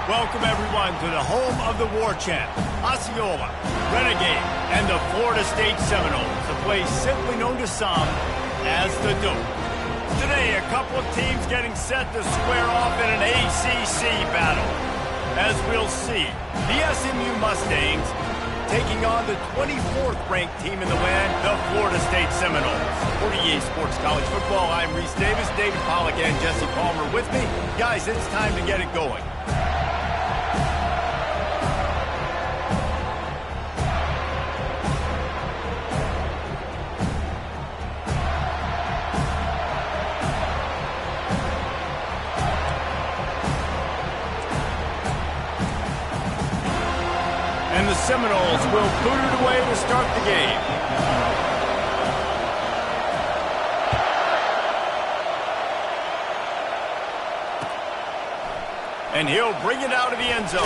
Welcome, everyone, to the home of the war chant, Osceola, Renegade, and the Florida State Seminoles, a place simply known to some as the Dope. Today, a couple of teams getting set to square off in an ACC battle. As we'll see, the SMU Mustangs taking on the 24th-ranked team in the land, the Florida State Seminoles. For EA Sports College Football, I'm Reese Davis, David Pollack, and Jesse Palmer with me. Guys, it's time to get it going. And the Seminoles will boot it away to start the game. And he'll bring it out of the end zone.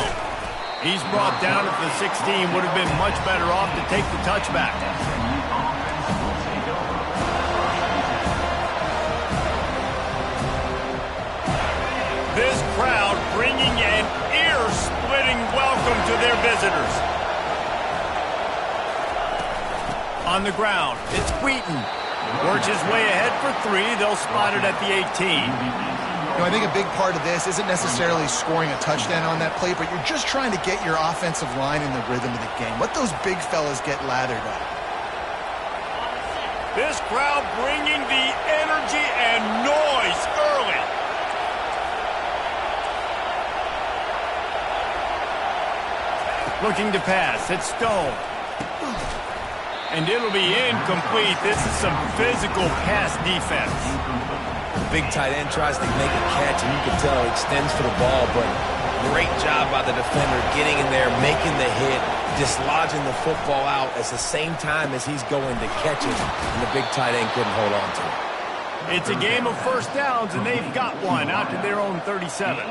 He's brought down at the 16. Would have been much better off to take the touchback. This crowd bringing an ear-splitting welcome to their visitors. On the ground, it's Wheaton. Works his way ahead for 3. They'll spot it at the 18. You know, I think a big part of this isn't necessarily scoring a touchdown on that play, but you're just trying to get your offensive line in the rhythm of the game. Let those big fellas get lathered up. This crowd bringing the energy and noise early. Looking to pass, it's Stone. And it'll be incomplete. This is some physical pass defense. The big tight end tries to make a catch, and you can tell he extends for the ball, but great job by the defender getting in there, making the hit, dislodging the football out at the same time as he's going to catch it, and the big tight end couldn't hold on to it. It's a game of first downs, and they've got one out to their own 37.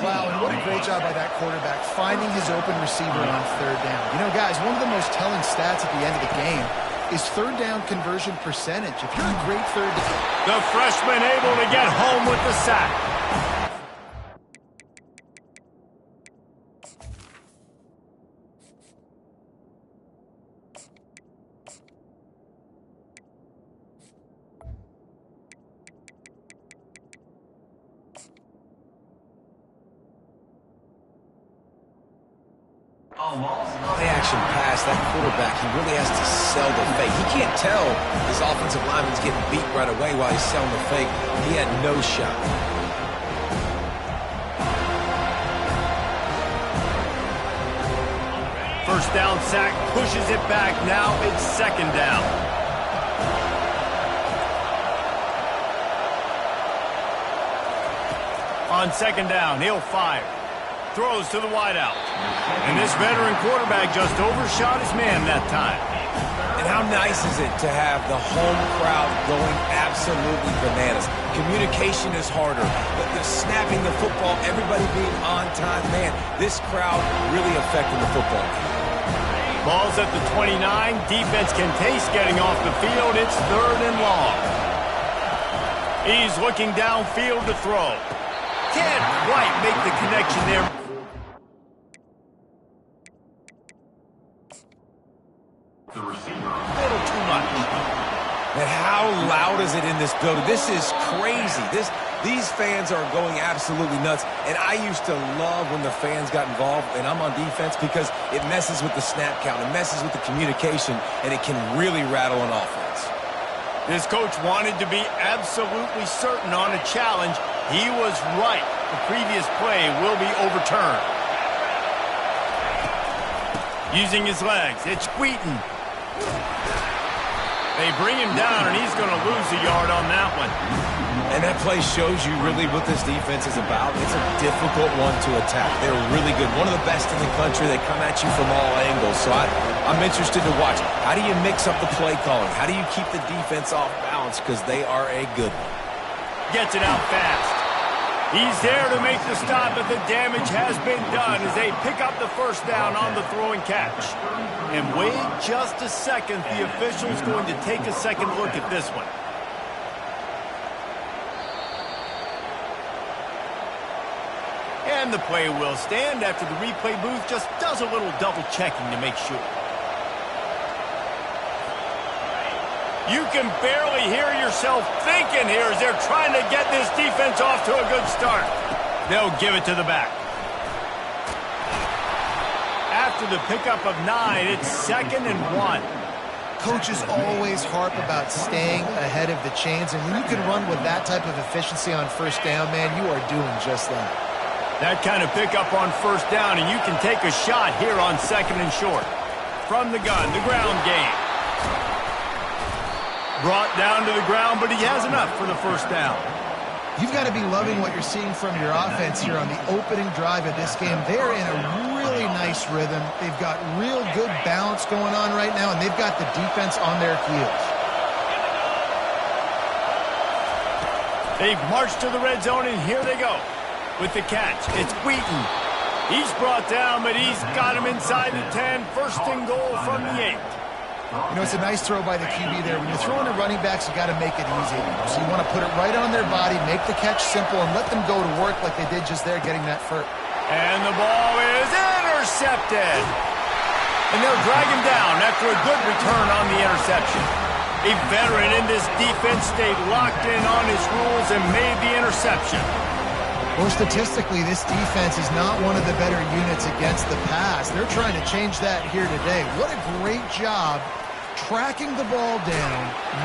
Wow, and what a great job by that quarterback finding his open receiver on third down. You know, guys, one of the most telling stats at the end of the game is third down conversion percentage. If you're a great third down. The freshman able to get home with the sack. Play-action pass, that quarterback, he really has to sell the fake. He can't tell his offensive lineman's getting beat right away while he's selling the fake. He had no shot. First down sack, pushes it back. Now it's second down. On second down, he'll fire. Throws to the wideout. And this veteran quarterback just overshot his man that time. And how nice is it to have the home crowd going absolutely bananas? Communication is harder. The snapping the football, everybody being on time. Man, this crowd really affecting the football game. Ball's at the 29. Defense can taste getting off the field. It's third and long. He's looking downfield to throw. Can't quite make the connection there. Little too much. And how loud is it in this building? This is crazy. These fans are going absolutely nuts. And I used to love when the fans got involved, and I'm on defense, because it messes with the snap count. It messes with the communication, and it can really rattle an offense. This coach wanted to be absolutely certain on a challenge. He was right. The previous play will be overturned. Using his legs, it's Wheaton. They bring him down, and he's going to lose a yard on that one. And that play shows you really what this defense is about. It's a difficult one to attack. They're really good. One of the best in the country. They come at you from all angles. So I'm interested to watch. How do you mix up the play calling? How do you keep the defense off balance? Because they are a good one. Gets it out fast. He's there to make the stop, but the damage has been done as they pick up the first down on the throwing catch. And wait just a second. The official's going to take a second look at this one. And And the play will stand after the replay booth just does a little double checking to make sure. You can barely hear yourself thinking here as they're trying to get this defense off to a good start. They'll give it to the back. After the pickup of 9, it's 2nd and 1. Coaches always harp about staying ahead of the chains, and when you can run with that type of efficiency on first down, man, you are doing just that. That kind of pickup on first down, and you can take a shot here on 2nd and short. From the gun, the ground game. Brought down to the ground, but he has enough for the first down. You've got to be loving what you're seeing from your offense here on the opening drive of this game. They're in a really nice rhythm. They've got real good balance going on right now, and they've got the defense on their heels. They've marched to the red zone, and here they go. With the catch, it's Wheaton. He's brought down, but he's got him inside the 10. 1st and goal from the 8. You know, it's a nice throw by the QB there. When you're throwing to running backs, you got to make it easy. So you want to put it right on their body, make the catch simple, and let them go to work like they did just there getting that first. And the ball is intercepted. And they'll drag him down after a good return on the interception. A veteran in this defense stayed locked in on his rules and made the interception. Well, statistically, this defense is not one of the better units against the pass. They're trying to change that here today. What a great job tracking the ball down,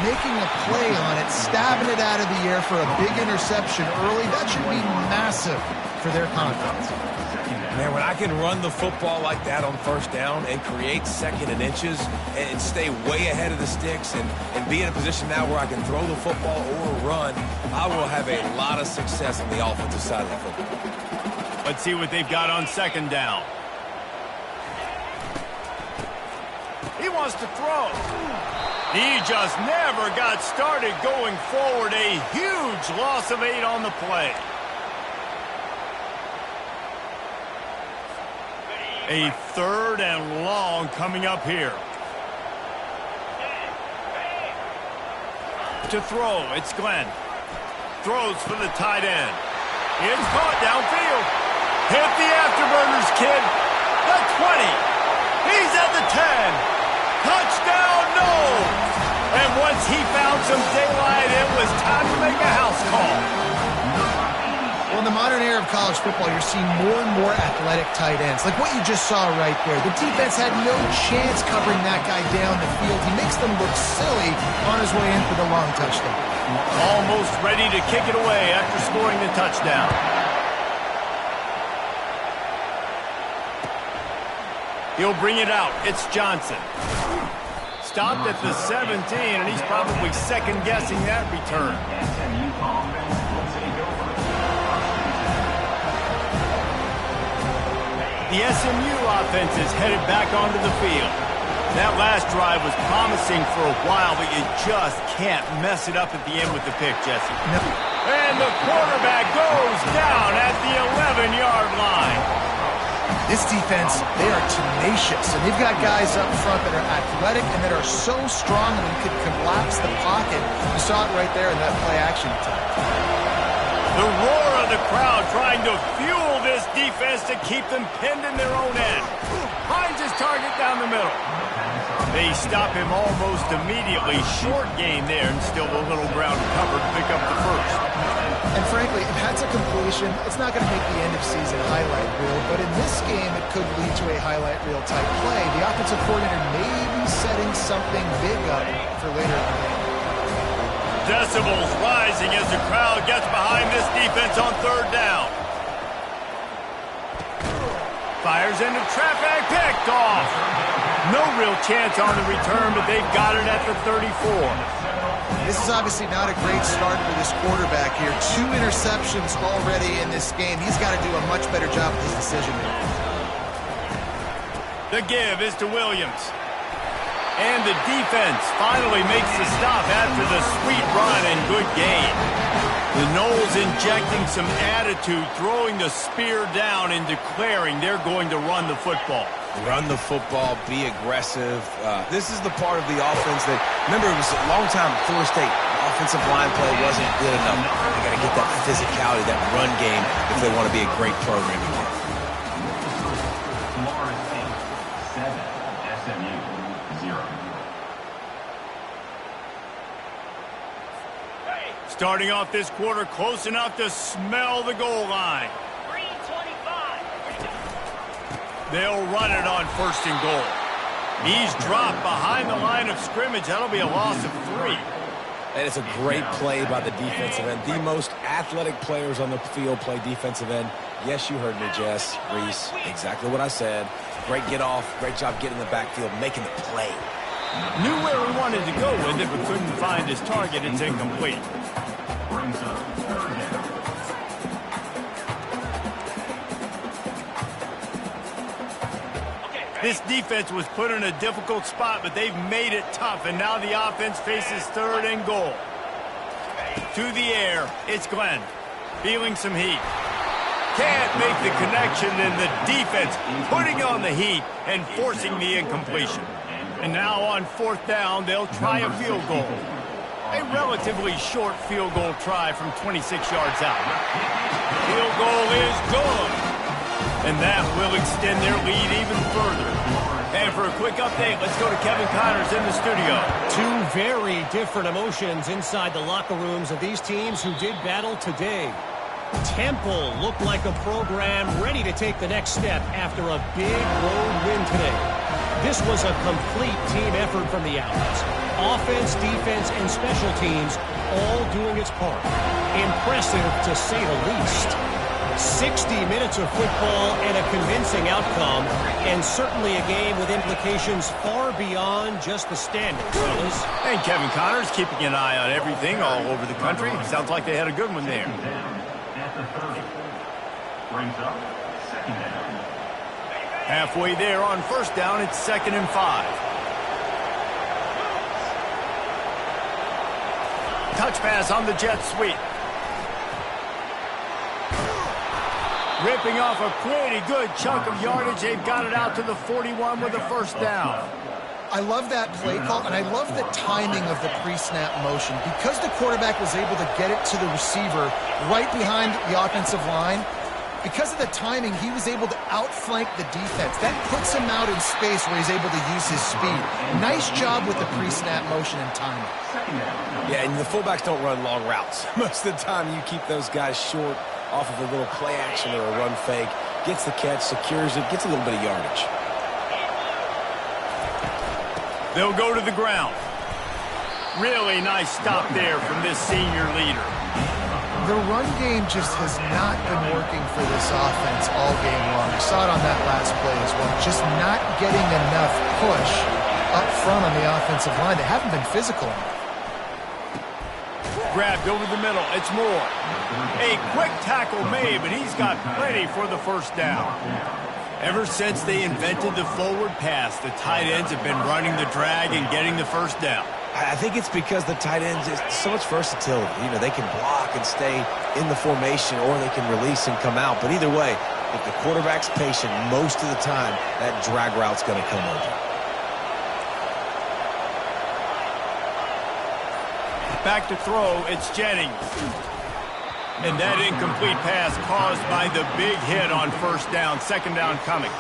making a play on it, stabbing it out of the air for a big interception early. That should be massive for their confidence. Man, when I can run the football like that on first down and create 2nd and inches and stay way ahead of the sticks and be in a position now where I can throw the football or run, I will have a lot of success on the offensive side of the football. Let's see what they've got on 2nd down. He wants to throw. He just never got started going forward. A huge loss of 8 on the play. A 3rd and long coming up here. To throw, it's Glenn. Throws for the tight end. It's caught downfield. Hit the afterburners, kid. The 20. He's at the 10. Touchdown, no. And once he found some daylight, it was time to make a house call. Well, in the modern era of college football, you're seeing more and more athletic tight ends, like what you just saw right there. The defense had no chance covering that guy down the field. He makes them look silly on his way in for the long touchdown. Almost ready to kick it away after scoring the touchdown. He'll bring it out. It's Johnson. Stopped at the 17, and he's probably second-guessing that return. The SMU offense is headed back onto the field. That last drive was promising for a while, but you just can't mess it up at the end with the pick, Jesse. No. And the quarterback goes down at the 11-yard line. This defense, they are tenacious, and they've got guys up front that are athletic and that are so strong that they could collapse the pocket. You saw it right there in that play-action attack. The roar of the crowd trying to fuel this defense to keep them pinned in their own end. Finds his target down the middle. They stop him almost immediately. Short gain there, and still a little ground covered to pick up the first. And frankly, if that's a completion, it's not going to make the end-of-season highlight reel, but in this game, it could lead to a highlight reel type play. The offensive coordinator may be setting something big up for later in the game. Decibels rising as the crowd gets behind this defense on 3rd down. Fires into traffic, picked off. No real chance on the return, but they've got it at the 34. This is obviously not a great start for this quarterback here. 2 interceptions already in this game. He's got to do a much better job with his decision making. The give is to Williams. And the defense finally makes the stop after the sweet run and good gain. The Noles injecting some attitude, throwing the spear down and declaring they're going to run the football. Run the football, be aggressive. This is the part of the offense that, remember, it was a long time, Florida State, offensive line play wasn't good enough. They got to get that physicality, that run game, if they want to be a great program again. Florida State 7, SMU 0. Starting off this quarter close enough to smell the goal line. They'll run it on 1st and goal. He's dropped behind the line of scrimmage. That'll be a loss of 3. And it's a great play by the defensive end. The most athletic players on the field play defensive end. Yes, you heard me, Jess, Reese. Exactly what I said. Great get off. Great job getting in the backfield, making the play. Knew where he wanted to go with it, but couldn't find his target. It's incomplete. Brings up 3rd down. This defense was put in a difficult spot, but they've made it tough, and now the offense faces 3rd and goal. To the air, it's Glenn. Feeling some heat. Can't make the connection, and the defense putting on the heat and forcing the incompletion. And now on 4th down, they'll try a field goal. A relatively short field goal try from 26 yards out. Field goal is good. And that will extend their lead even further. And for a quick update, let's go to Kevin Connors in the studio. Two very different emotions inside the locker rooms of these teams who did battle today. Temple looked like a program ready to take the next step after a big road win today. This was a complete team effort from the Owls. Offense, defense, and special teams all doing its part. Impressive, to say the least. 60 minutes of football and a convincing outcome, and certainly a game with implications far beyond just the standings, fellas. And Kevin Connors keeping an eye on everything all over the country. Sounds like they had a good one there. At the 30. Brings up 2nd down. Halfway there on 1st down, it's 2nd and 5. Touch pass on the jet sweep. Ripping off a pretty good chunk of yardage. They've got it out to the 41 with a 1st down. I love that play call, and I love the timing of the pre-snap motion. Because the quarterback was able to get it to the receiver right behind the offensive line, because of the timing, he was able to outflank the defense. That puts him out in space where he's able to use his speed. Nice job with the pre-snap motion and timing. Yeah, and the fullbacks don't run long routes. Most of the time, you keep those guys short off of a little play action or a run fake. Gets the catch, secures it, gets a little bit of yardage. They'll go to the ground. Really nice stop there from this senior leader. The run game just has not been working for this offense all game long. I saw it on that last play as well. Just not getting enough push up front on the offensive line. They haven't been physical enough. Grabbed over the middle. It's Moore. A quick tackle made, but he's got plenty for the 1st down. Ever since they invented the forward pass, the tight ends have been running the drag and getting the 1st down. I think it's because the tight ends is so much versatility. You know, they can block and stay in the formation, or they can release and come out. But either way, if the quarterback's patient, most of the time, that drag route's going to come over. Back to throw, it's Jennings. And that incomplete pass caused by the big hit on 1st down, 2nd down coming.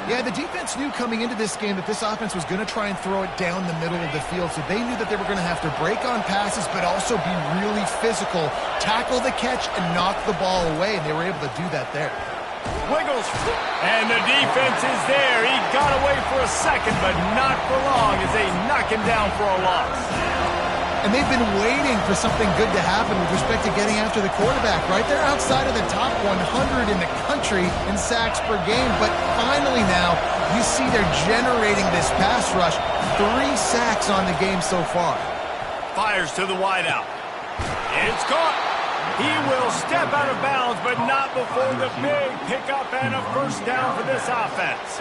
Yeah, the defense knew coming into this game that this offense was going to try and throw it down the middle of the field, so they knew that they were going to have to break on passes but also be really physical, tackle the catch, and knock the ball away, and they were able to do that there. Wiggles, and the defense is there. He got away for a second, but not for long as they knock him down for a loss. And they've been waiting for something good to happen with respect to getting after the quarterback, right? They're outside of the top 100 in the country in sacks per game, but finally now you see they're generating this pass rush. 3 sacks on the game so far. Fires to the wideout. It's caught. He will step out of bounds, but not before the big pickup and a 1st down for this offense.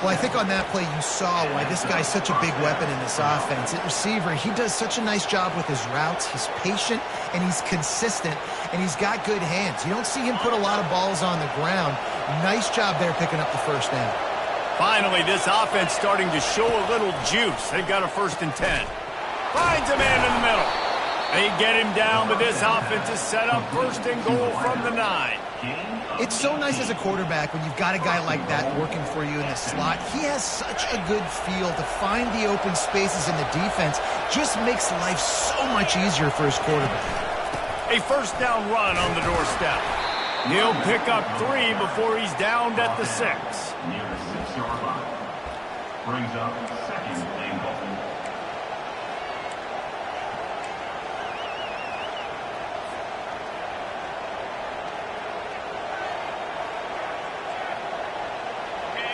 Well, I think on that play you saw why this guy's such a big weapon in this offense. At receiver, he does such a nice job with his routes. He's patient, and he's consistent, and he's got good hands. You don't see him put a lot of balls on the ground. Nice job there picking up the 1st down. Finally, this offense starting to show a little juice. They've got a 1st and 10. Finds a man in the middle. They get him down, but this offense is set up 1st and goal from the 9. It's so nice as a quarterback when you've got a guy like that working for you in the slot. He has such a good feel to find the open spaces in the defense. Just makes life so much easier for his quarterback. A 1st down run on the doorstep. He'll pick up 3 before he's downed at the 6. Near the 6-yard line. Brings up 2nd and goal.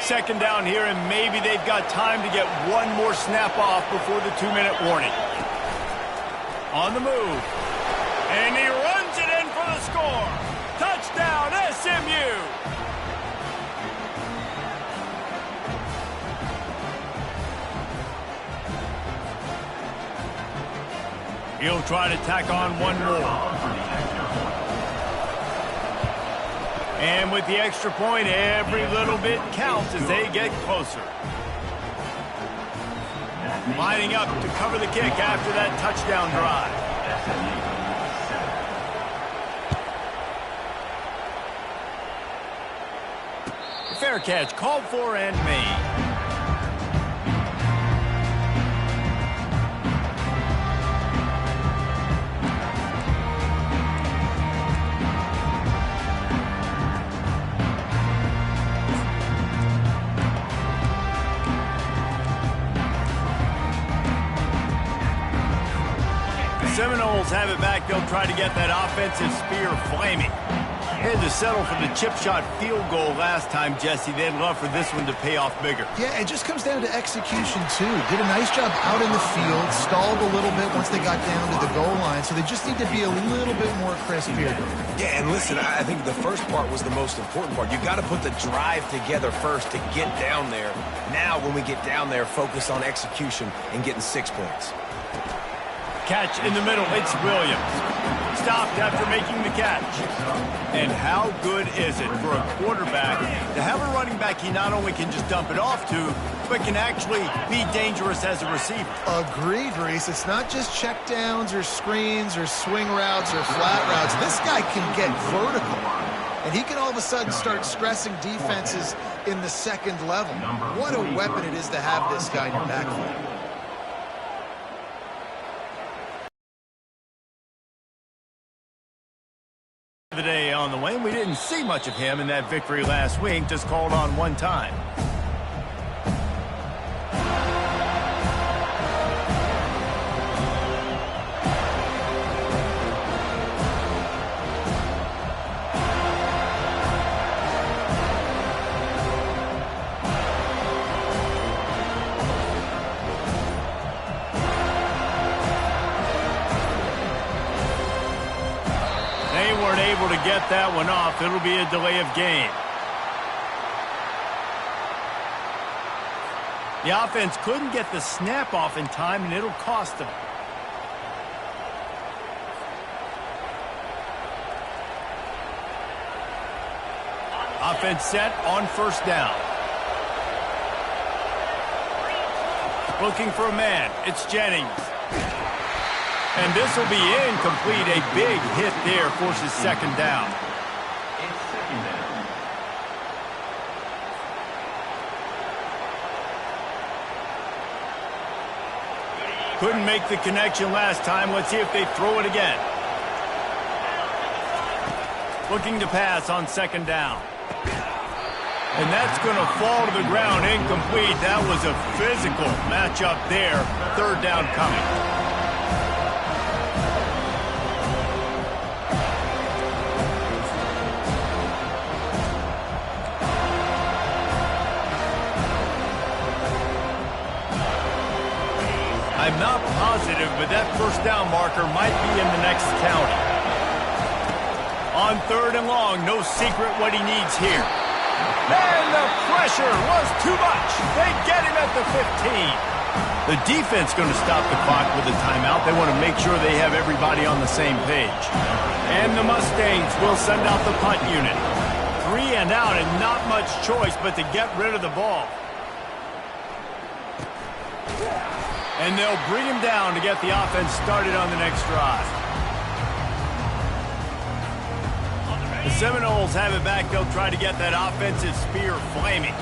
Second down here, and maybe they've got time to get one more snap off before the 2-minute warning. On the move. And he runs it in for the score. Touchdown, SMU! He'll try to tack on one more. And with the extra point, every little bit counts as they get closer. Lining up to cover the kick after that touchdown drive. Fair catch, called for and made. Seminoles have it back. They'll try to get that offensive spear flaming. Had to settle for the chip shot field goal last time, Jesse. They'd love for this one to pay off bigger. Yeah, it just comes down to execution, too. Did a nice job out in the field, stalled a little bit once they got down to the goal line, so they just need to be a little bit more crisp here. Yeah, and listen, I think the first part was the most important part. You've got to put the drive together first to get down there. Now, when we get down there, focus on execution and getting 6 points. Catch in the middle, it's Williams. Stopped after making the catch. And how good is it for a quarterback to have a running back he not only can just dump it off to, but can actually be dangerous as a receiver? Agreed, Reese. It's not just checkdowns or screens or swing routes or flat routes. This guy can get vertical. And he can all of a sudden start stressing defenses in the 2nd level. What a weapon it is to have this guy in your backfield. The day on the way. We didn't see much of him in that victory last week, just called on one time. To get that one off, it'll be a delay of game. The offense couldn't get the snap off in time, and it'll cost them. Offense set on 1st down. Looking for a man. It's Jennings. And this will be incomplete. A big hit there forces 2nd down. It's 2nd down. Couldn't make the connection last time. Let's see if they throw it again. Looking to pass on 2nd down. And that's going to fall to the ground incomplete. That was a physical matchup there. 3rd down coming. I'm not positive, but that 1st down marker might be in the next county. On 3rd and long, no secret what he needs here. And the pressure was too much. They get him at the 15. The defense going to stop the clock with a timeout. They want to make sure they have everybody on the same page. And the Mustangs will send out the punt unit. 3 and out and not much choice but to get rid of the ball. And they'll bring him down to get the offense started on the next drive. The Seminoles have it back. They'll try to get that offensive spear flaming.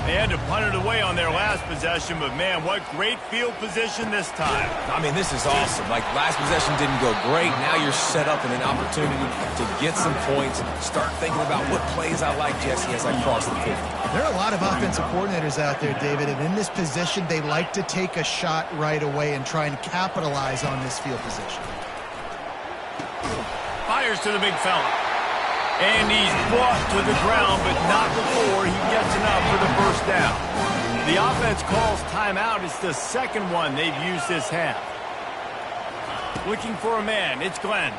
They had to punt it away on their last possession, but man, what great field position this time. I mean, this is awesome. Like, last possession didn't go great. Now you're set up in an opportunity to get some points. Start thinking about what plays I like, Jesse, as I cross the 50. There are a lot of offensive coordinators out there, David, and in this position, they like to take a shot right away and try and capitalize on this field position. Fires to the big fella. And he's brought to the ground, but not before he gets enough for the first down. The offense calls timeout. It's the second one they've used this half. Looking for a man. It's Glenn.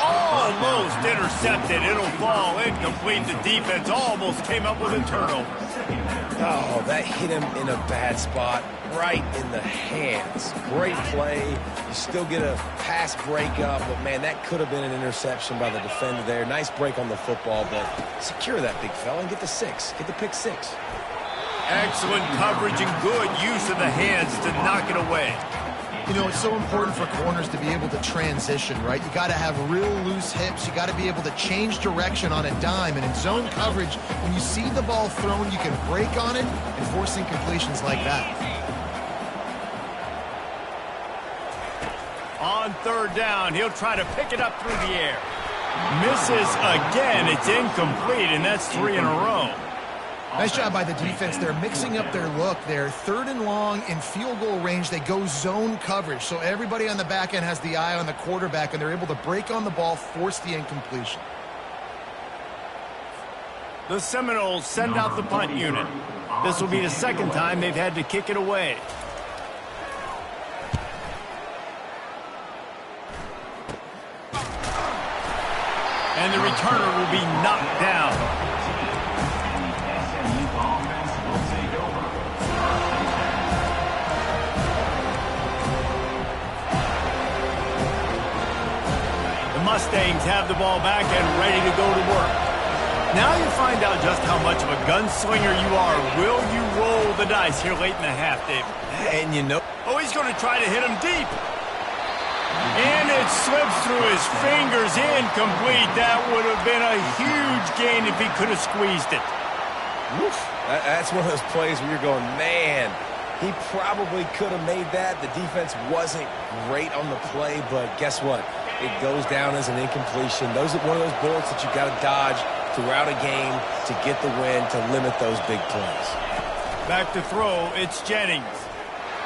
Almost intercepted. It'll fall incomplete. The defense almost came up with a turnover. Oh, that hit him in a bad spot, right in the hands. Great play. You still get a pass breakup, but, man, that could have been an interception by the defender there. Nice break on the football, but secure that big fella and get the 6. Get the pick 6. Excellent coverage and good use of the hands to knock it away. You know, it's so important for corners to be able to transition, right? You got to have real loose hips. You got to be able to change direction on a dime. And in zone coverage, when you see the ball thrown, you can break on it and force incompletions like that. On third down, he'll try to pick it up through the air. Misses again. It's incomplete, and that's 3 in a row. Nice job by the defense. They're mixing up their look. They're third and long in field goal range. They go zone coverage. So everybody on the back end has the eye on the quarterback, and they're able to break on the ball, force the incompletion. The Seminoles send out the punt unit. This will be the second time they've had to kick it away. And the returner will be knocked down. Mustangs have the ball back and ready to go to work. Now you find out just how much of a gunslinger you are. Will you roll the dice here late in the half, David? And you know... Oh, he's going to try to hit him deep. And it slips through his fingers, incomplete. That would have been a huge gain if he could have squeezed it. Woof. That's one of those plays where you're going, man, he probably could have made that. The defense wasn't great on the play, but guess what? It goes down as an incompletion. Those are one of those bullets that you got to dodge throughout a game to get the win, to limit those big plays. Back to throw, it's Jennings.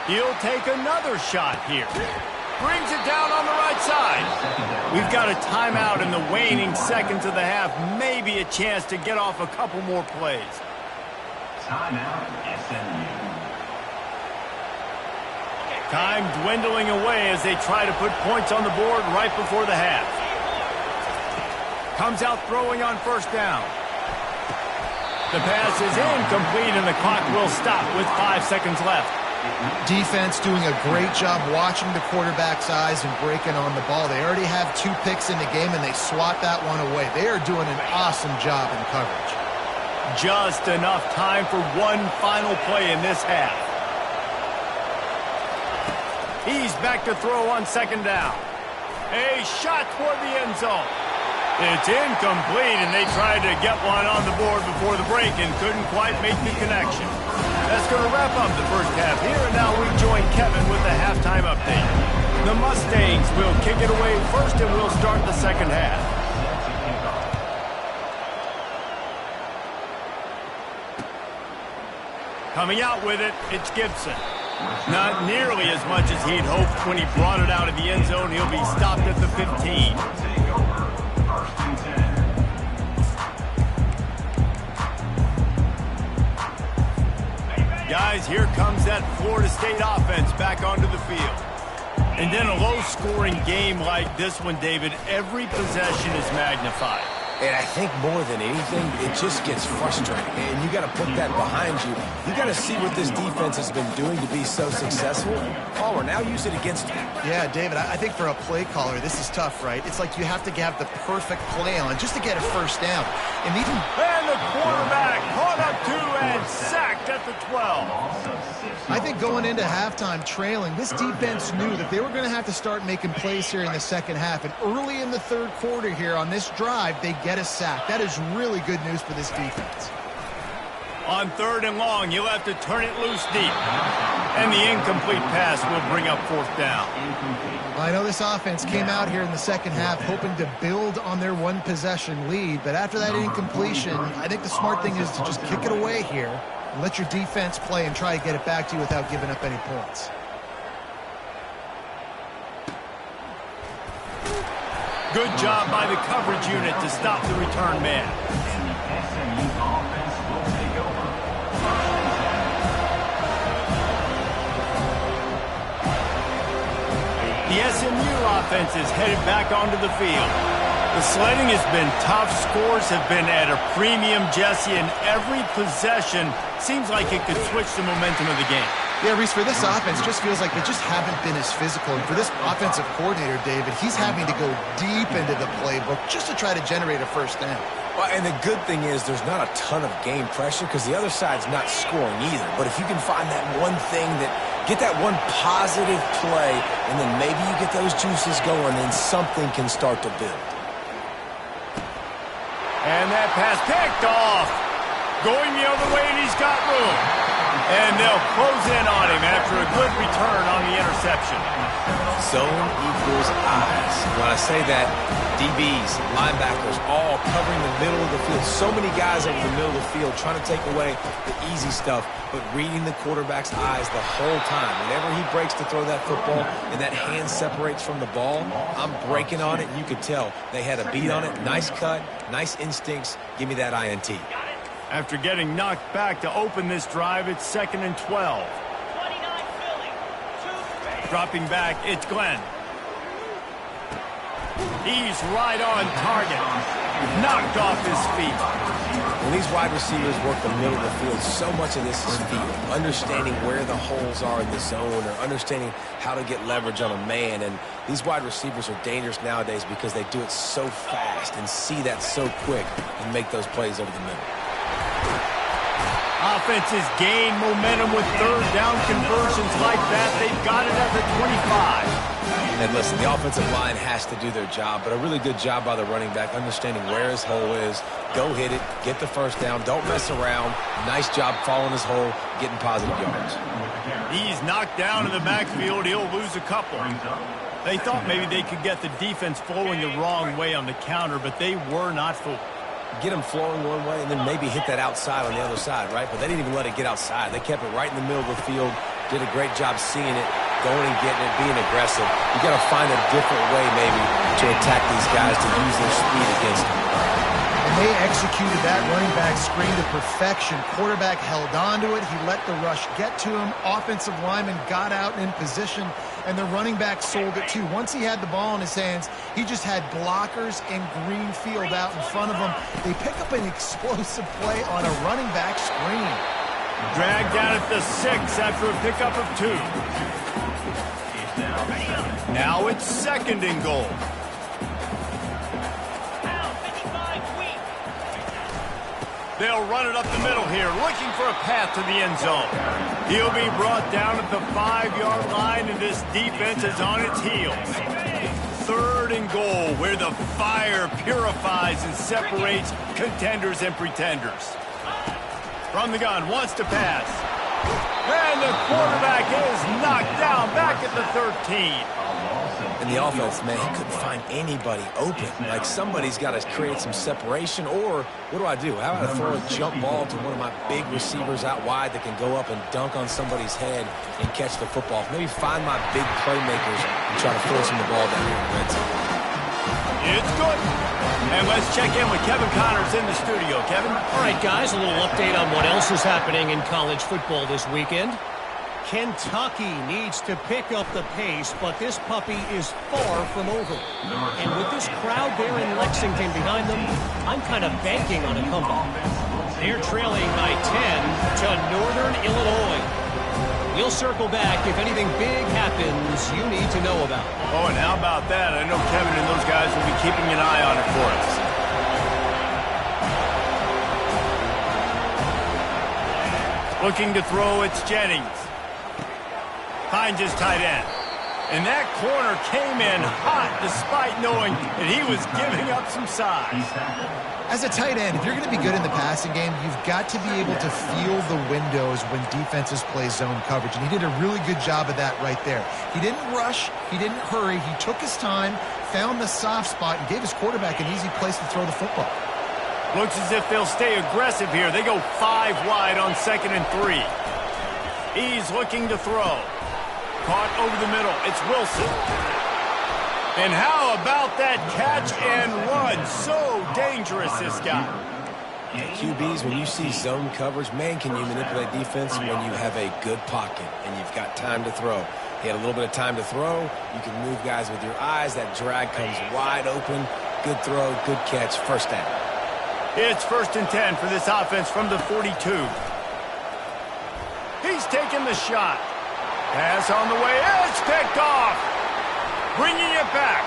He'll take another shot here. Brings it down on the right side. We've got a timeout in the waning seconds of the half. Maybe a chance to get off a couple more plays. Timeout, SMU. Time dwindling away as they try to put points on the board right before the half. Comes out throwing on first down. The pass is incomplete and the clock will stop with 5 seconds left. Defense doing a great job watching the quarterback's eyes and breaking on the ball. They already have 2 picks in the game and they swat that one away. They are doing an awesome job in coverage. Just enough time for one final play in this half. He's back to throw on second down. A shot toward the end zone. It's incomplete, and they tried to get one on the board before the break and couldn't quite make the connection. That's going to wrap up the first half here, and now we join Kevin with the halftime update. The Mustangs will kick it away first, and we'll start the second half. Coming out with it, it's Gibson. Not nearly as much as he'd hoped when he brought it out of the end zone. He'll be stopped at the 15. Guys, here comes that Florida State offense back onto the field. And then a low-scoring game like this one, David, every possession is magnified. And I think more than anything, it just gets frustrating. And you got to put that behind you. You got to see what this defense has been doing to be so successful. Caller, now use it against you. Yeah, David, I think for a play caller, this is tough, right? It's like you have to have the perfect play on just to get a first down. And the quarterback caught up to and sacked at the 12. I think going into halftime trailing, this defense knew that they were going to have to start making plays here in the second half. And early in the third quarter here on this drive, they get a sack. That is really good news for this defense. On 3rd and long, you'll have to turn it loose deep. And the incomplete pass will bring up 4th down. Well, I know this offense came out here in the second half hoping to build on their one-possession lead, but after that incompletion, I think the smart thing is to just kick it away here and let your defense play and try to get it back to you without giving up any points. Good job by the coverage unit to stop the return man. SMU offense will take over. The SMU offense is headed back onto the field. The sledding has been tough. Scores have been at a premium, Jesse, and every possession seems like it could switch the momentum of the game. Yeah, Reese, for this offense, just feels like they just haven't been as physical. And for this offensive coordinator, David, he's having to go deep into the playbook just to try to generate a first down. Well, and the good thing is there's not a ton of game pressure because the other side's not scoring either. But if you can find that one thing get that one positive play, and then maybe you get those juices going, then something can start to build. And that pass picked off. Going the other way, and he's got room. And they'll close in on him after a good return on the interception. Zone equals eyes. When I say that, DBs, linebackers, all covering the middle of the field. So many guys over the middle of the field trying to take away the easy stuff, but reading the quarterback's eyes the whole time. Whenever he breaks to throw that football and that hand separates from the ball, I'm breaking on it, and you could tell they had a beat on it. Nice cut, nice instincts. Give me that INT. After getting knocked back to open this drive, it's 2nd and 12. Dropping back, it's Glenn. He's right on target. Knocked off his feet. When these wide receivers work the middle of the field, so much of this is feel. Understanding where the holes are in the zone or understanding how to get leverage on a man. And these wide receivers are dangerous nowadays because they do it so fast and see that so quick and make those plays over the middle. Offenses gain momentum with 3rd down conversions like that. They've got it at the 25. And listen, the offensive line has to do their job, but a really good job by the running back, understanding where his hole is. Go hit it, get the first down, don't mess around. Nice job following his hole, getting positive yards. He's knocked down in the backfield. He'll lose a couple. They thought maybe they could get the defense flowing the wrong way on the counter, but they were not fooled. Get them flowing one way and then maybe hit that outside on the other side, right? But they didn't even let it get outside. They kept it right in the middle of the field, did a great job seeing it, going and getting it, being aggressive. You got to find a different way maybe to attack these guys to use their speed against them. And they executed that running back screen to perfection. Quarterback held on to it. He let the rush get to him. Offensive lineman got out in position, and the running back sold it too. Once he had the ball in his hands, he just had blockers and green field out in front of him. They pick up an explosive play on a running back screen. Dragged down at the 6 after a pickup of 2. Now it's 2nd and goal. They'll run it up the middle here, looking for a path to the end zone. He'll be brought down at the 5-yard line, and this defense is on its heels. 3rd and goal, where the fire purifies and separates contenders and pretenders. From the gun, wants to pass. And the quarterback is knocked down back at the 13. And the offense, man, he couldn't find anybody open. Like, somebody's got to create some separation, or what do? How about I throw a jump ball to one of my big receivers out wide that can go up and dunk on somebody's head and catch the football? Maybe find my big playmakers and try to force them the ball down here in the red zone. It's good. And let's check in with Kevin Connors in the studio. Kevin? All right, guys, a little update on what else is happening in college football this weekend. Kentucky needs to pick up the pace, but this puppy is far from over. And with this crowd there in Lexington behind them, I'm kind of banking on a comeback. They're trailing by 10 to Northern Illinois. We'll circle back if anything big happens you need to know about. Oh, and how about that? I know Kevin and those guys will be keeping an eye on it for us. Looking to throw, it's Jennings. Finds his tight end. And that corner came in hot despite knowing that he was giving up some size. As a tight end, if you're going to be good in the passing game, you've got to be able to feel the windows when defenses play zone coverage. And he did a really good job of that right there. He didn't rush. He didn't hurry. He took his time, found the soft spot, and gave his quarterback an easy place to throw the football. Looks as if they'll stay aggressive here. They go 5 wide on 2nd and 3. He's looking to throw. Caught over the middle. It's Wilson. And how about that catch and run? So dangerous, this guy. QBs, when you see zone coverage, man, can you manipulate defense when you have a good pocket and you've got time to throw. He had a little bit of time to throw. You can move guys with your eyes. That drag comes wide open. Good throw, good catch, first down. It's 1st and 10 for this offense from the 42. He's taking the shot. Pass on the way. It's picked off. Bringing it back.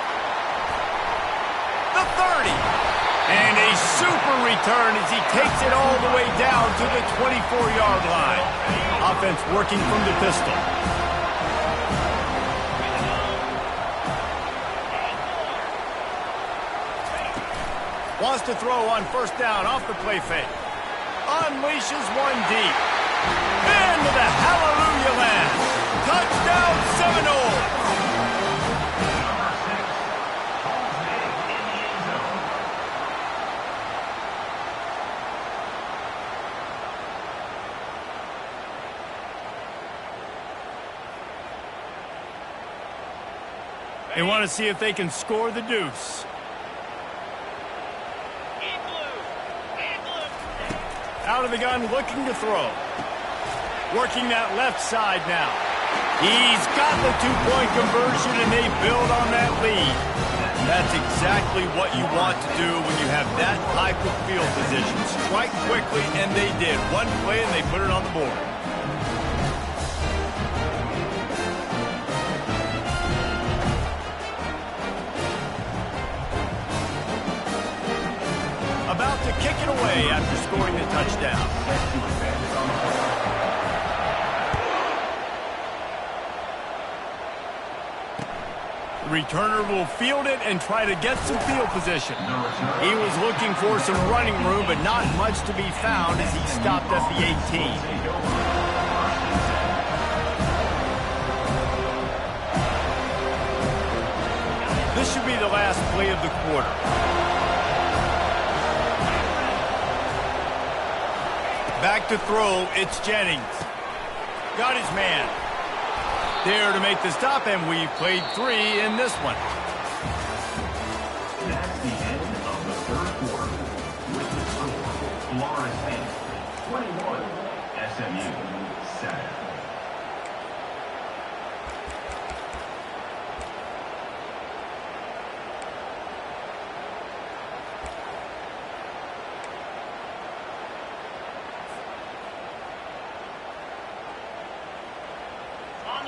The 30. And a super return as he takes it all the way down to the 24-yard line. Offense working from the pistol. Wants to throw on 1st down off the play fake. Unleashes one deep. Into the hallelujah land. Touchdown Seminoles. They want to see if they can score the deuce. Out of the gun, looking to throw. Working that left side now. He's got the 2-point conversion, and they build on that lead. That's exactly what you want to do when you have that type of field position. Strike quickly, and they did. One play, and they put it on the board. About to kick it away after scoring the touchdown. The returner will field it and try to get some field position. He was looking for some running room, but not much to be found as he stopped at the 18. This should be the last play of the quarter. Back to throw, it's Jennings. Got his man. There to make the stop, and we've played 3 in this one. That's the end of the 3rd quarter. With the score, Florida State 21, SMU 7.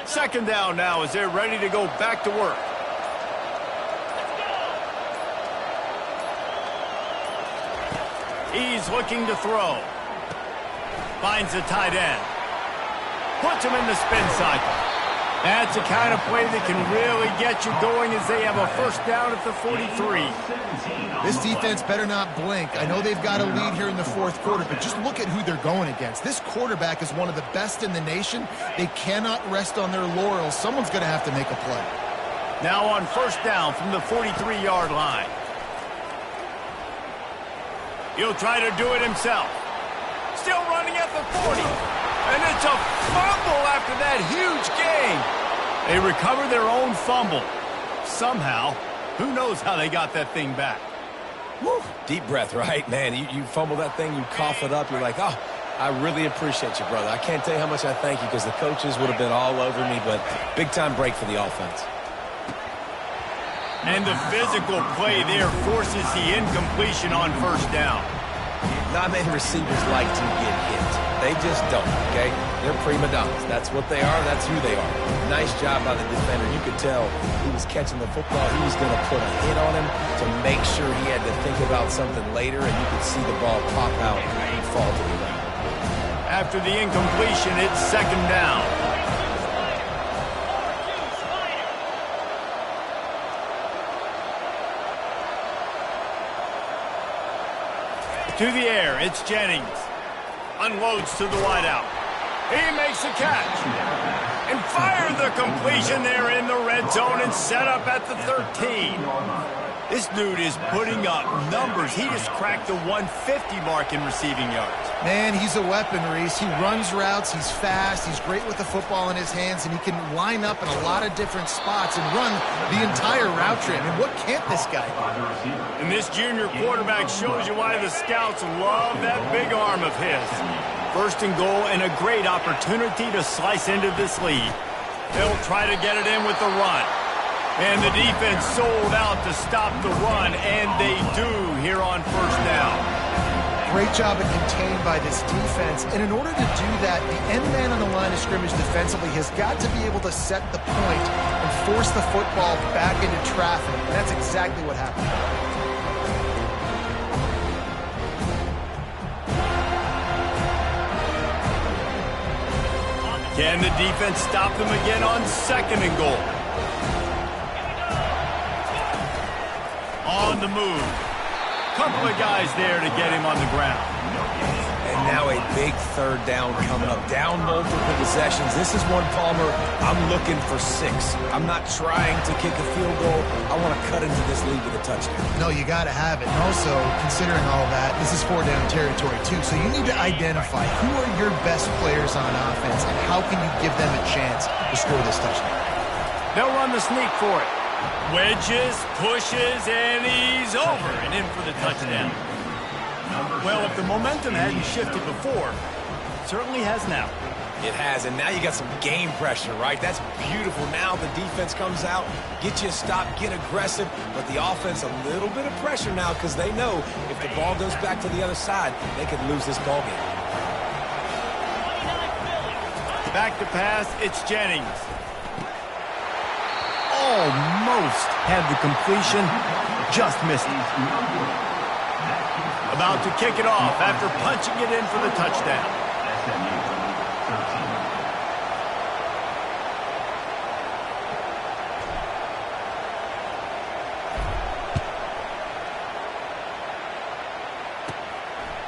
Second down now as they're ready to go back to work. He's looking to throw. Finds the tight end. Puts him in the spin cycle. That's the kind of play that can really get you going as they have a 1st down at the 43. This defense better not blink. I know they've got a lead here in the 4th quarter, but just look at who they're going against. This quarterback is one of the best in the nation. They cannot rest on their laurels. Someone's going to have to make a play. Now on 1st down from the 43-yard line. He'll try to do it himself. Still running at the 40. And it's a fumble after that huge gain. They recover their own fumble. Somehow, who knows how they got that thing back. Woo. Deep breath, right? Man, you fumble that thing, you cough it up, you're like, oh, I really appreciate you, brother. I can't tell you how much I thank you because the coaches would have been all over me, but big-time break for the offense. And the physical play there forces the incompletion on 1st down. Not many receivers like to get hit. They just don't, okay? They're prima donnas. That's what they are. That's who they are. Nice job by the defender. You could tell he was catching the football. He was going to put a hit on him to make sure he had to think about something later, and you could see the ball pop out and fall to the ground. After the incompletion, it's 2nd down. To the air, it's Jennings. Unloads to the wideout. He makes the catch. And fired the completion there in the red zone and set up at the 13. This dude is putting up numbers. He just cracked the 150 mark in receiving yards. Man, he's a weapon, Reese. He runs routes, he's fast, he's great with the football in his hands, and he can line up in a lot of different spots and run the entire route tree. I mean, what can't this guy do? And this junior quarterback shows you why the scouts love that big arm of his. First and goal and a great opportunity to slice into this lead. They'll try to get it in with the run. And the defense sold out to stop the run, and they do here on first down. Great job of contained by this defense. And in order to do that, the end man on the line of scrimmage defensively has got to be able to set the point and force the football back into traffic. And that's exactly what happened. Can the defense stop them again on second and goal? On the move. Couple of guys there to get him on the ground. And now a big third down coming up. Down multiple possessions. This is one, Palmer, I'm looking for 6. I'm not trying to kick a field goal. I want to cut into this lead with a touchdown. No, you got to have it. And also, considering all that, this is 4-down territory too. So you need to identify who are your best players on offense and how can you give them a chance to score this touchdown. They'll run the sneak for it. Wedges, pushes, and he's over and in for the touchdown. Well, if the momentum hadn't shifted before, it certainly has now. It has, and now you got some game pressure, right? That's beautiful. Now the defense comes out, get you a stop, get aggressive, but the offense a little bit of pressure now because they know if the ball goes back to the other side, they could lose this ball game. Back to pass, it's Jennings. Almost had the completion, just missed it. About to kick it off after punching it in for the touchdown.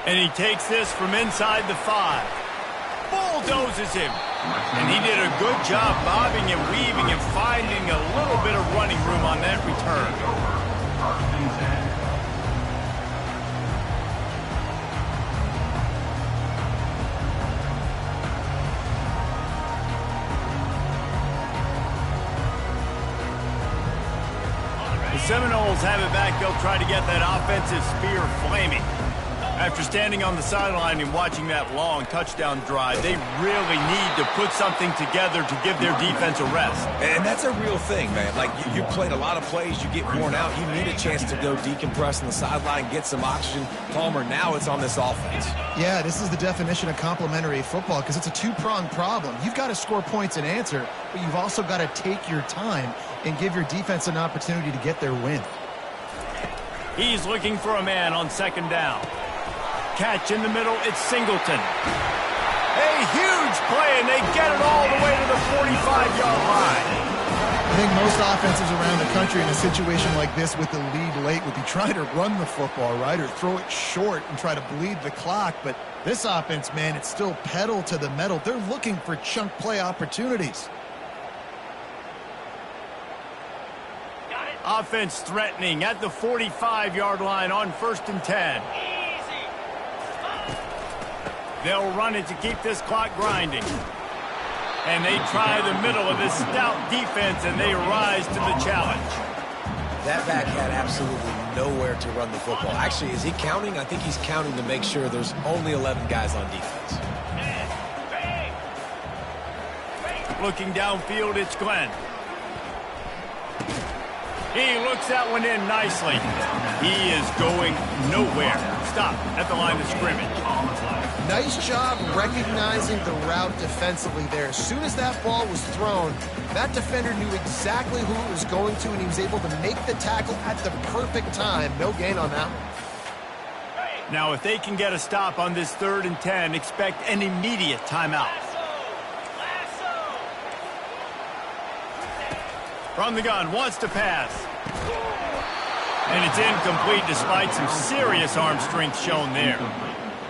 And he takes this from inside the 5. Bulldozes him. And he did a good job bobbing and weaving and finding a little bit of running room on that return. The Seminoles have it back. They'll try to get that offensive spear flaming. After standing on the sideline and watching that long touchdown drive, they really need to put something together to give their defense a rest. And that's a real thing, man. Like, you played a lot of plays, you get worn out, you need a chance to go decompress on the sideline, get some oxygen. Palmer, now it's on this offense. Yeah, this is the definition of complementary football because it's a two-pronged problem. You've got to score points and answer, but you've also got to take your time and give your defense an opportunity to get their win. He's looking for a man on second down. Catch in the middle, it's Singleton. A huge play, and they get it all the way to the 45-yard line. I think most offenses around the country in a situation like this with the lead late would be trying to run the football, right, or throw it short and try to bleed the clock. But this offense, man, it's still pedal to the metal. They're looking for chunk play opportunities. Offense threatening at the 45-yard line on 1st and 10. They'll run it to keep this clock grinding. And they try the middle of this stout defense, and they rise to the challenge. That back had absolutely nowhere to run the football. Actually, is he counting? I think he's counting to make sure there's only 11 guys on defense. Looking downfield, it's Glenn. He looks that one in nicely. He is going nowhere. Stop at the line of scrimmage. Nice job recognizing the route defensively there. As soon as that ball was thrown, that defender knew exactly who it was going to, and he was able to make the tackle at the perfect time. No gain on that one. Now, if they can get a stop on this 3rd and 10, expect an immediate timeout. From the gun, wants to pass. And it's incomplete despite some serious arm strength shown there.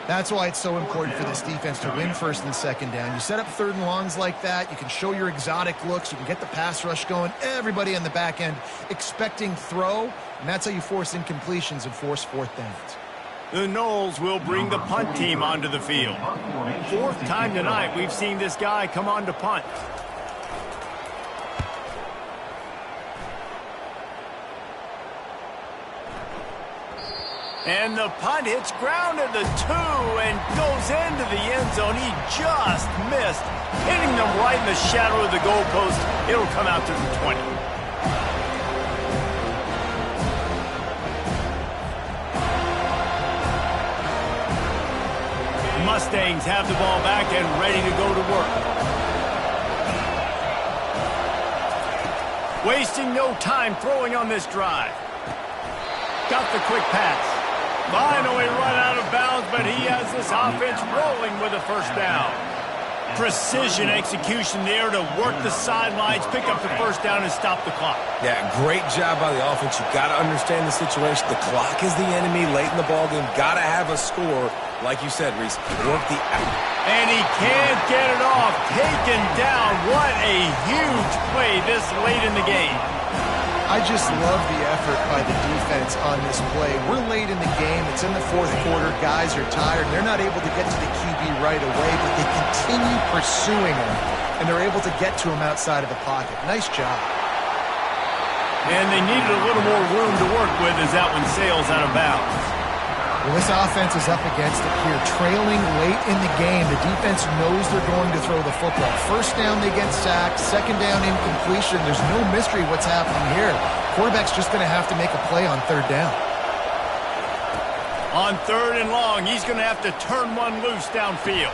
That's why it's so important for this defense to win first and second down. You set up third and longs like that, you can show your exotic looks, you can get the pass rush going, everybody on the back end expecting throw, and that's how you force incompletions and force fourth downs. The Noles will bring the punt team onto the field. Fourth time tonight we've seen this guy come on to punt. And the punt hits ground at the 2 and goes into the end zone. He just missed, hitting them right in the shadow of the goalpost. It'll come out to the 20. Mustangs have the ball back and ready to go to work. Wasting no time throwing on this drive. Got the quick pass. Finally run out of bounds, but he has this offense rolling with a first down. Precision execution there to work the sidelines, pick up the first down, and stop the clock. Yeah, great job by the offense. You've got to understand the situation. The clock is the enemy late in the ballgame. Got to have a score. Like you said, Reese, work the out. And he can't get it off. Taken down. What a huge play this late in the game. I just love the effort by the defense on this play. We're late in the game. It's in the fourth quarter. Guys are tired. They're not able to get to the QB right away, but they continue pursuing him, and they're able to get to him outside of the pocket. Nice job. And they needed a little more room to work with as that one sails out of bounds. Well, this offense is up against it here. Trailing late in the game, the defense knows they're going to throw the football. First down, they get sacked. Second down, incompletion. There's no mystery what's happening here. Quarterback's just going to have to make a play on third down. On third and long, he's going to have to turn one loose downfield.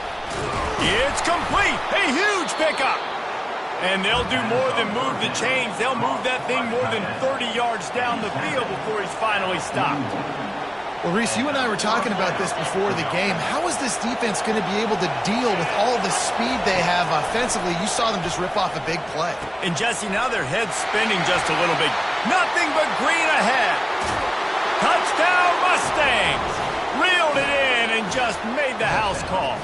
It's complete. A huge pickup. And they'll do more than move the chains. They'll move that thing more than 30 yards down the field before he's finally stopped. Well, Reese, you and I were talking about this before the game. How is this defense going to be able to deal with all the speed they have offensively? You saw them just rip off a big play. And, Jesse, now their head's spinning just a little bit. Nothing but green ahead. Touchdown, Mustangs! Reeled it in and just made the house call.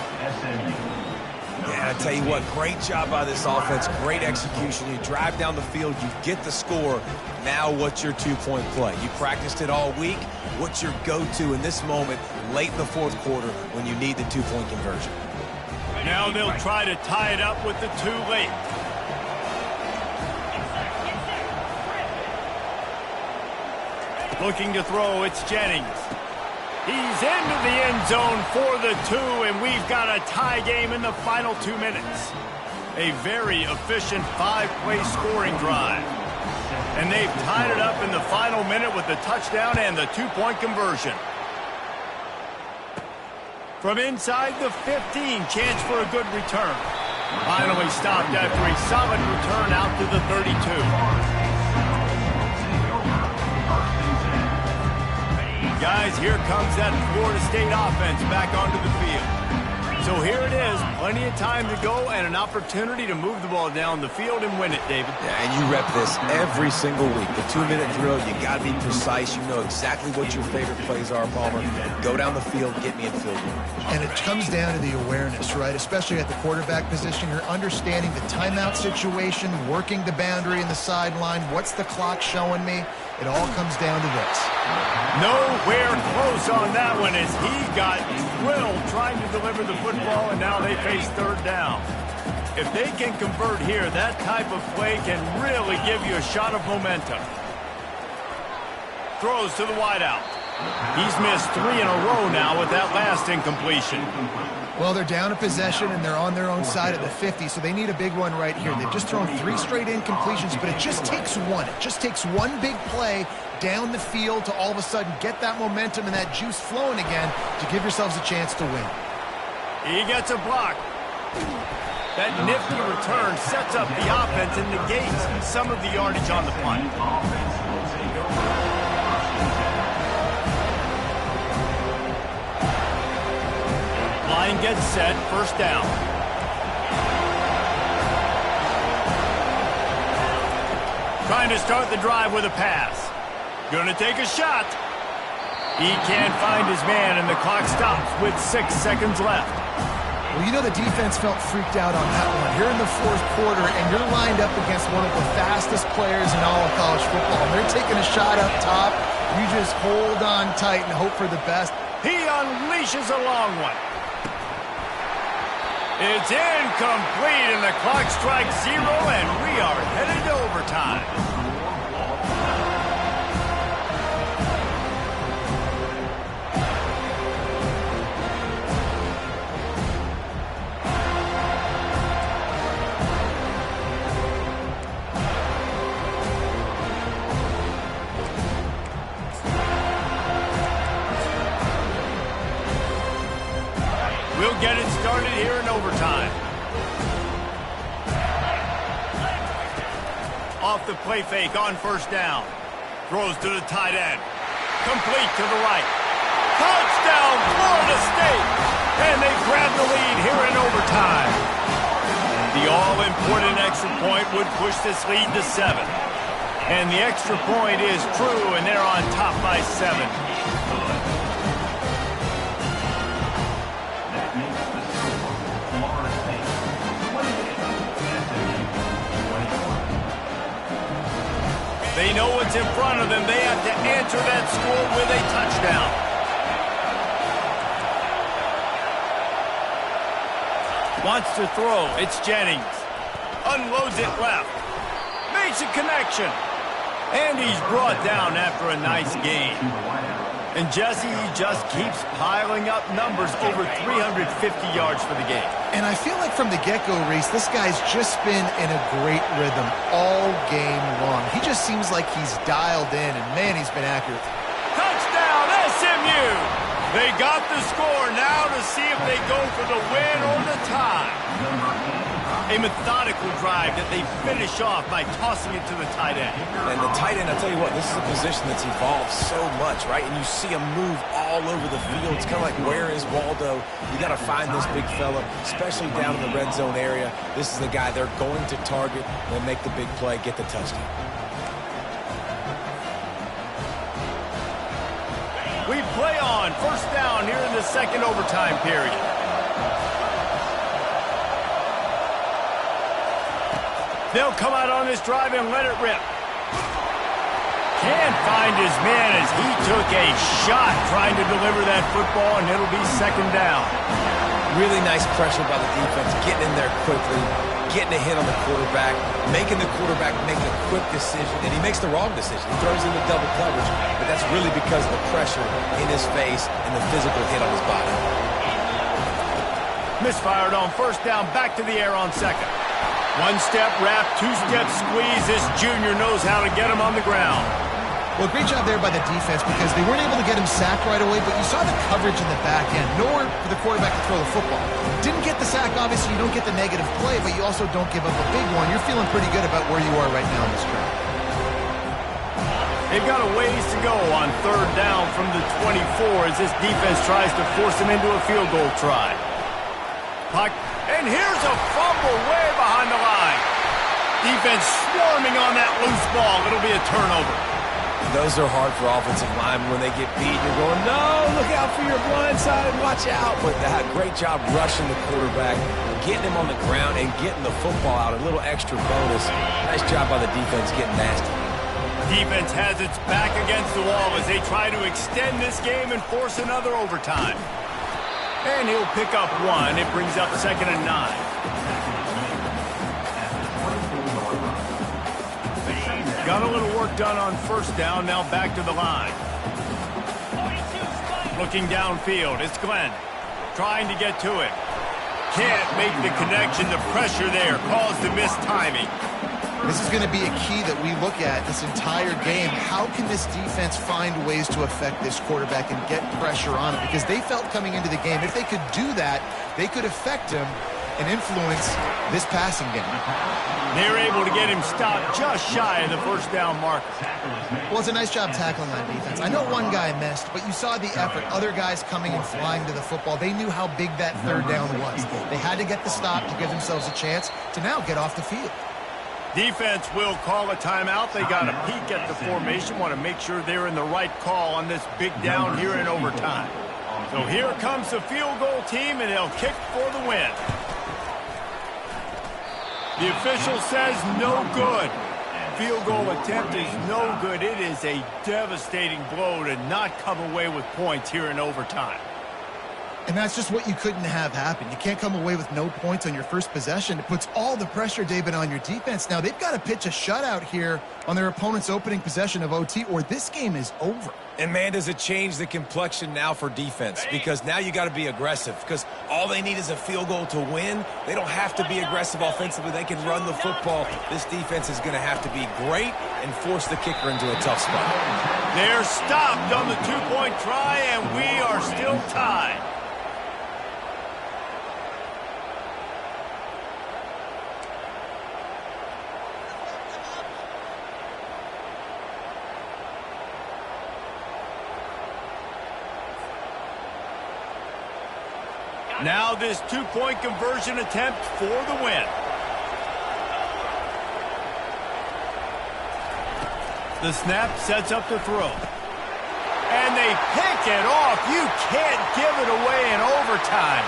Yeah, I tell you what, great job by this offense. Great execution. You drive down the field, you get the score. Now what's your two-point play? You practiced it all week. What's your go-to in this moment late in the fourth quarter when you need the two-point conversion? Now they'll try to tie it up with the 2 late. Looking to throw, it's Jennings. He's into the end zone for the 2, and we've got a tie game in the final 2 minutes. A very efficient 5-play scoring drive. And they've tied it up in the final minute with the touchdown and the 2-point conversion. From inside the 15, chance for a good return. Finally stopped after a solid return out to the 32. Guys, here comes that Florida State offense back onto the field. So here it is, plenty of time to go and an opportunity to move the ball down the field and win it, David. Yeah, and you rep this every single week. The 2-minute drill, you got to be precise. You know exactly what your favorite plays are, Palmer. Go down the field, get me in field goal. And it comes down to the awareness, right? Especially at the quarterback position. You're understanding the timeout situation, working the boundary and the sideline. What's the clock showing me? It all comes down to this. Nowhere close on that one as he got drilled trying to deliver the football, and now they face third down. If they can convert here, that type of play can really give you a shot of momentum. Throws to the wideout. He's missed 3 in a row now with that last incompletion. Well, they're down a possession, and they're on their own side of the 50, so they need a big one right here. They've just thrown 3 straight incompletions, but it just takes one. It just takes one big play down the field to all of a sudden get that momentum and that juice flowing again to give yourselves a chance to win. He gets a block. That nifty return sets up the offense and negates some of the yardage on the punt. Line gets set, first down. Trying to start the drive with a pass. Gonna take a shot. He can't find his man, and the clock stops with 6 seconds left. Well, you know the defense felt freaked out on that one. You're in the fourth quarter, and you're lined up against one of the fastest players in all of college football. And they're taking a shot up top. You just hold on tight and hope for the best. He unleashes a long one. It's incomplete, and the clock strikes 0, and we are headed to overtime. We'll get it started here in overtime. Off the play fake on first down. Throws to the tight end. Complete to the right. Touchdown, Florida State! And they grab the lead here in overtime. The all-important extra point would push this lead to 7. And the extra point is true, and they're on top by 7. They know what's in front of them. They have to answer that score with a touchdown. Wants to throw. It's Jennings. Unloads it left. Makes a connection. And he's brought down after a nice gain. And Jesse, he just keeps piling up numbers, over 350 yards for the game. And I feel like from the get-go, Reese, this guy's just been in a great rhythm all game long. He just seems like he's dialed in, and man, he's been accurate. Touchdown, SMU! They got the score now to see if they go for the win or the tie. A methodical drive that they finish off by tossing it to the tight end. And the tight end, I'll tell you what, this is a position that's evolved so much, right? And you see him move all over the field. It's kind of like, where is Waldo? You got to find this big fella, especially down in the red zone area. This is the guy they're going to target. They'll make the big play, get the touchdown. We play on first down here in the second overtime period. They'll come out on this drive and let it rip. Can't find his man as he took a shot trying to deliver that football, and it'll be second down. Really nice pressure by the defense, getting in there quickly, getting a hit on the quarterback, making the quarterback make a quick decision, and he makes the wrong decision. He throws into double coverage, but that's really because of the pressure in his face and the physical hit on his body. Misfired on first down, back to the air on second. One-step wrap, two-step squeeze. This junior knows how to get him on the ground. Well, great job there by the defense because they weren't able to get him sacked right away, but you saw the coverage in the back end. Nowhere for the quarterback to throw the football. Didn't get the sack, obviously. You don't get the negative play, but you also don't give up a big one. You're feeling pretty good about where you are right now in this drive. They've got a ways to go on third down from the 24 as this defense tries to force them into a field goal try. And here's a fumble way behind the line. Defense swarming on that loose ball. It'll be a turnover. Those are hard for offensive linemen when they get beat. You're going, no, look out for your blind side, watch out. But great job rushing the quarterback, getting him on the ground, and getting the football out. A little extra bonus. Nice job by the defense getting nasty. Defense has its back against the wall as they try to extend this game and force another overtime. And he'll pick up one. It brings up 2nd and 9. Got a little work done on first down. Now back to the line. Looking downfield. It's Glenn. Trying to get to it. Can't make the connection. The pressure there caused the missed timing. This is going to be a key that we look at this entire game. How can this defense find ways to affect this quarterback and get pressure on him? Because they felt coming into the game, if they could do that, they could affect him and influence this passing game. They're able to get him stopped just shy of the first down marker. Well, it's a nice job tackling on defense. I know one guy missed, but you saw the effort. Other guys coming and flying to the football. They knew how big that third down was. They had to get the stop to give themselves a chance to now get off the field. Defense will call a timeout. They got a peek at the formation, want to make sure they're in the right call on this big down here in overtime. So here comes the field goal team, and they'll kick for the win. The official says no good. Field goal attempt is no good. It is a devastating blow to not come away with points here in overtime. And that's just what you couldn't have happen. You can't come away with no points on your first possession. It puts all the pressure, David, on your defense. Now, they've got to pitch a shutout here on their opponent's opening possession of OT, or this game is over. And, man, does it change the complexion now for defense? Because now you got to be aggressive. Because all they need is a field goal to win. They don't have to be aggressive offensively. They can run the football. This defense is going to have to be great and force the kicker into a tough spot. They're stopped on the two-point try, and we are still tied. Now this two-point conversion attempt for the win. The snap sets up the throw. And they pick it off. You can't give it away in overtime.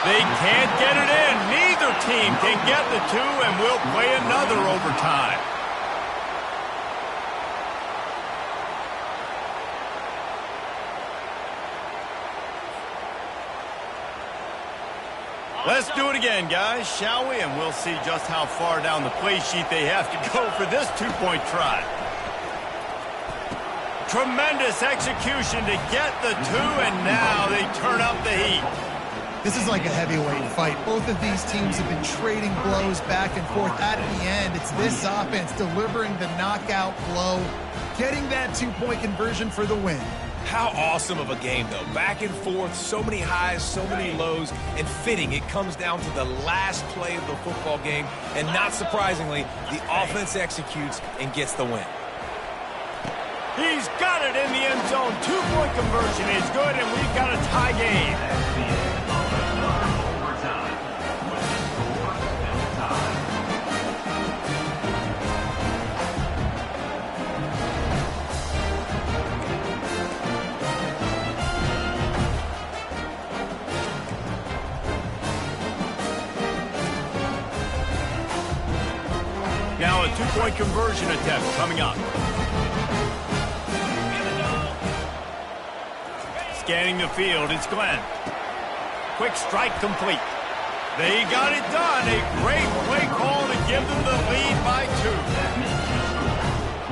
They can't get it in. Neither team can get the two, and we'll play another overtime. Let's do it again, guys, shall we? And we'll see just how far down the play sheet they have to go for this two-point try. Tremendous execution to get the two, and now they turn up the heat. This is like a heavyweight fight. Both of these teams have been trading blows back and forth. At the end, it's this offense delivering the knockout blow, getting that two-point conversion for the win. How awesome of a game, though. Back and forth, so many highs, so many lows, and fitting. It comes down to the last play of the football game, and not surprisingly, the offense executes and gets the win. He's got it in the end zone. Two-point conversion is good, and we've got a tie game. That's the end of another overtime with the score still tied. Now a two-point conversion attempt coming up. Scanning the field, it's Glenn. Quick strike complete. They got it done. A great play call to give them the lead by 2.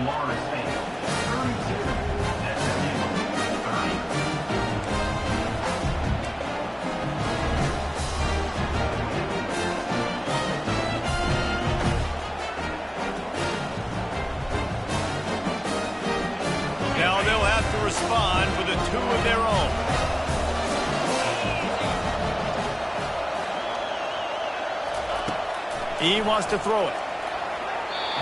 Florida State 32, SMU 30. Now they'll have to respond with a 2 of their own. He wants to throw it.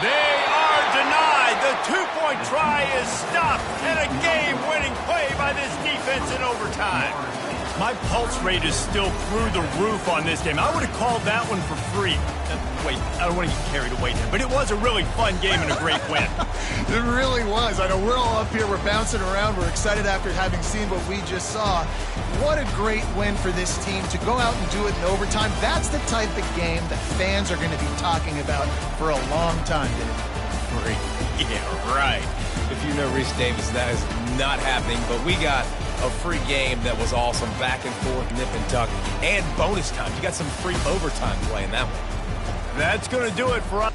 They are denied. The two-point try is stopped, and a game-winning play by this defense in overtime. My pulse rate is still through the roof on this game. I would have called that one for free. Wait, I don't want to get carried away there, but it was a really fun game and a great win. It really was. I know we're all up here, we're bouncing around, we're excited after having seen what we just saw. What a great win for this team to go out and do it in overtime. That's the type of game that fans are going to be talking about for a long time, David. Yeah, right. If you know Reese Davis, that is not happening, but we got a free game that was awesome, back and forth, nip and tuck, and bonus time. You got some free overtime play in that one. That's going to do it for us.